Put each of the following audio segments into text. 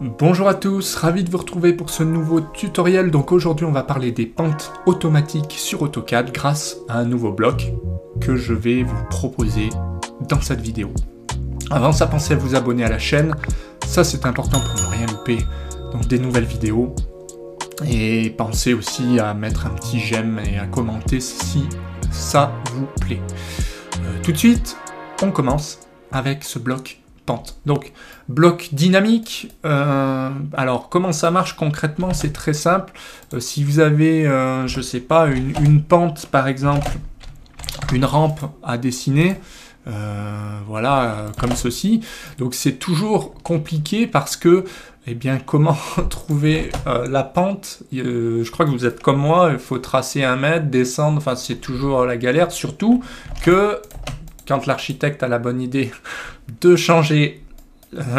Bonjour à tous, ravi de vous retrouver pour ce nouveau tutoriel. Donc aujourd'hui on va parler des pentes automatiques sur AutoCAD grâce à un nouveau bloc que je vais vous proposer dans cette vidéo. Avant ça, pensez à vous abonner à la chaîne, ça c'est important pour ne rien louper, donc des nouvelles vidéos. Et pensez aussi à mettre un petit j'aime et à commenter si ça vous plaît. Tout de suite, on commence avec ce bloc pente. Donc, bloc dynamique, alors comment ça marche concrètement? C'est très simple. Si vous avez, je sais pas, une pente par exemple, une rampe à dessiner, voilà, comme ceci. Donc c'est toujours compliqué parce que, eh bien, comment trouver la pente? Je crois que vous êtes comme moi, il faut tracer 1 mètre, descendre, enfin c'est toujours la galère, surtout que quand l'architecte a la bonne idée de changer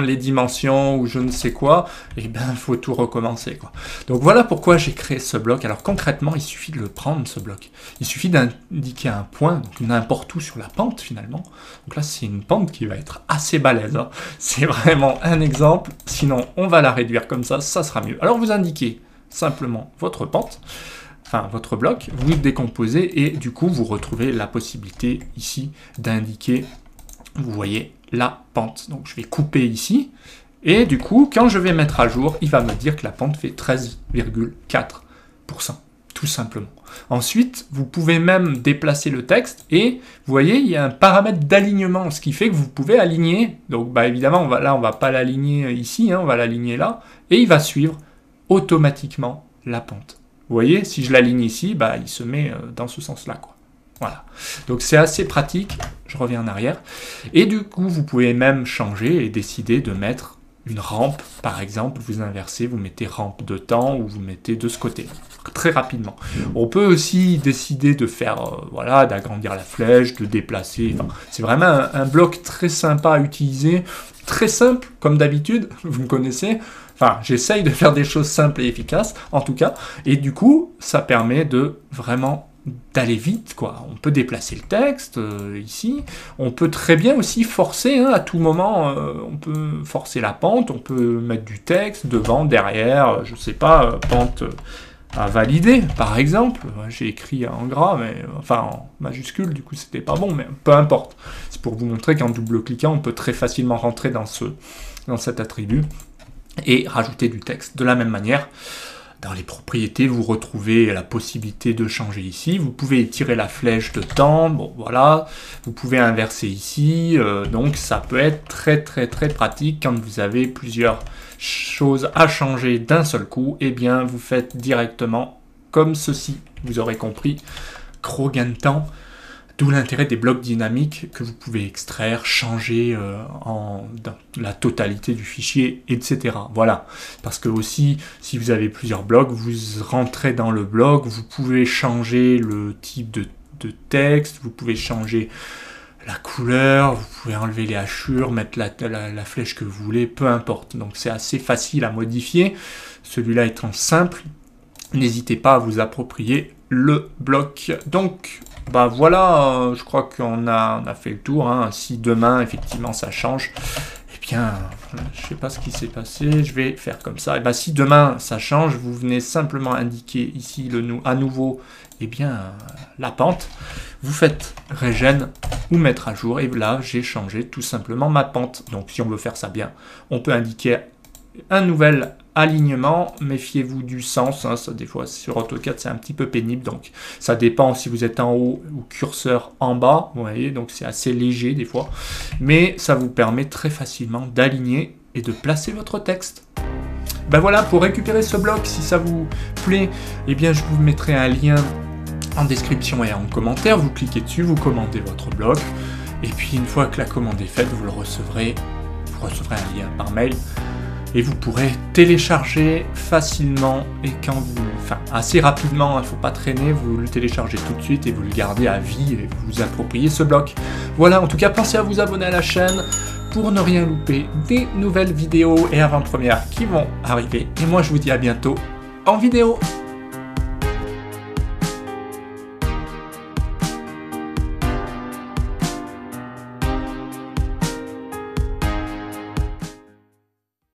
les dimensions ou je ne sais quoi, et bien il faut tout recommencer, quoi. Donc voilà pourquoi j'ai créé ce bloc. Alors concrètement, il suffit de le prendre, ce bloc. Il suffit d'indiquer un point, donc n'importe où sur la pente finalement. Donc là c'est une pente qui va être assez balèze, hein. C'est vraiment un exemple, sinon on va la réduire comme ça sera mieux. Alors vous indiquez simplement votre pente, enfin votre bloc, vous le décomposez et du coup vous retrouvez la possibilité ici d'indiquer, vous voyez, la pente. Donc je vais couper ici et du coup quand je vais mettre à jour, il va me dire que la pente fait 13,4%, tout simplement. Ensuite, vous pouvez même déplacer le texte et vous voyez, il y a un paramètre d'alignement, ce qui fait que vous pouvez aligner. Donc bah, évidemment, on va pas l'aligner ici, hein, on va l'aligner là et il va suivre automatiquement la pente. Vous voyez, si je l'aligne ici, bah, il se met dans ce sens-là, quoi. Voilà. Donc c'est assez pratique. Je reviens en arrière. Et du coup, vous pouvez même changer et décider de mettre une rampe. Par exemple, vous inversez, vous mettez rampe de temps ou vous mettez de ce côté. Très rapidement. On peut aussi décider de faire, voilà, d'agrandir la flèche, de déplacer. Enfin, c'est vraiment un bloc très sympa à utiliser. Très simple, comme d'habitude, vous me connaissez. Enfin, j'essaye de faire des choses simples et efficaces, en tout cas. Et du coup, ça permet de vraiment d'aller vite, quoi. On peut déplacer le texte ici. On peut très bien aussi forcer, hein, à tout moment. On peut forcer la pente. On peut mettre du texte devant, derrière. Je sais pas, pente à valider, par exemple. J'ai écrit en gras, mais enfin en majuscule. Du coup, c'était pas bon, mais peu importe. C'est pour vous montrer qu'en double-cliquant, on peut très facilement rentrer dans cet attribut et rajouter du texte de la même manière. Dans les propriétés, vous retrouvez la possibilité de changer ici. Vous pouvez étirer la flèche de temps, bon voilà. Vous pouvez inverser ici. Donc ça peut être très pratique quand vous avez plusieurs choses à changer d'un seul coup. Eh bien, vous faites directement comme ceci. Vous aurez compris, gros gain de temps. D'où l'intérêt des blocs dynamiques que vous pouvez extraire, changer dans la totalité du fichier, etc. Voilà. Parce que aussi, si vous avez plusieurs blocs, vous rentrez dans le bloc, vous pouvez changer le type de texte, vous pouvez changer la couleur, vous pouvez enlever les hachures, mettre la flèche que vous voulez, peu importe. Donc c'est assez facile à modifier. Celui-là étant simple, n'hésitez pas à vous approprier le bloc. Donc, bah voilà, je crois qu'on a fait le tour, hein. Si demain, effectivement, ça change, eh bien, je sais pas ce qui s'est passé, je vais faire comme ça. Et bah, si demain, ça change, vous venez simplement indiquer ici, à nouveau, eh bien, la pente. Vous faites régène ou mettre à jour, et là, j'ai changé tout simplement ma pente. Donc, si on veut faire ça bien, on peut indiquer un nouvel alignement, méfiez-vous du sens, hein, ça, des fois sur AutoCAD c'est un petit peu pénible, donc ça dépend si vous êtes en haut ou curseur en bas, vous voyez, donc c'est assez léger des fois, mais ça vous permet très facilement d'aligner et de placer votre texte. Ben voilà, pour récupérer ce bloc, si ça vous plaît, eh bien je vous mettrai un lien en description et en commentaire, vous cliquez dessus, vous commandez votre bloc, et puis une fois que la commande est faite, vous recevrez un lien par mail, et vous pourrez télécharger facilement et assez rapidement, il ne faut pas traîner, vous le téléchargez tout de suite et vous le gardez à vie et vous appropriez ce bloc. Voilà, en tout cas, pensez à vous abonner à la chaîne pour ne rien louper des nouvelles vidéos et avant-premières qui vont arriver. Et moi, je vous dis à bientôt en vidéo.